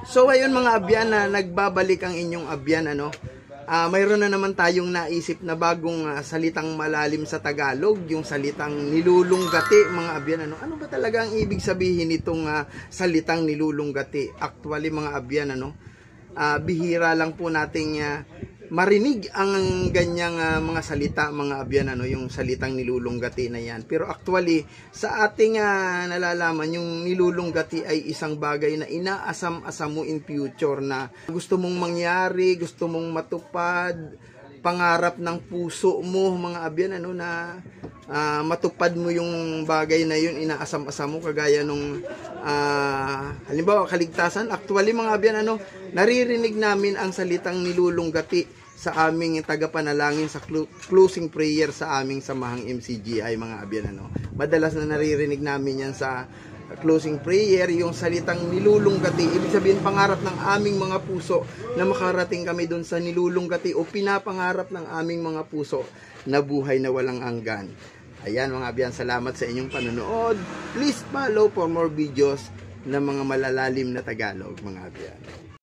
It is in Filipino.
So ayun mga abyan, na nagbabalik ang inyong abyan, ano. Mayroon na naman tayong naisip na bagong salitang malalim sa Tagalog, yung salitang nilulunggati mga abyan, ano. Ano ba talaga ang ibig sabihin nitong salitang nilulunggati? Actually mga abyan, ano, bihira lang po nating marinig ang ganyang mga salita mga abyan, ano, yung salitang nilulunggati na yan. Pero actually sa ating nalalaman, yung nilulunggati ay isang bagay na inaasam-asam mo in future, na gusto mong mangyari, gusto mong matupad, pangarap ng puso mo mga abyan, ano, na matupad mo yung bagay na yun, inaasam-asam mo, kagaya nung halimbawa kaligtasan. Actually mga abyan, ano, naririnig namin ang salitang nilulunggati sa aming tagapanalangin sa closing prayer sa aming samahang MCGI mga abyan, ano. Madalas na naririnig namin yan sa closing prayer, yung salitang nilulunggati. Ibig sabihin, pangarap ng aming mga puso na makarating kami dun sa nilulunggati, o pinapangarap ng aming mga puso na buhay na walang hanggan. Ayan mga abyan, salamat sa inyong panonood. Please follow for more videos na mga malalalim na Tagalog mga abyan.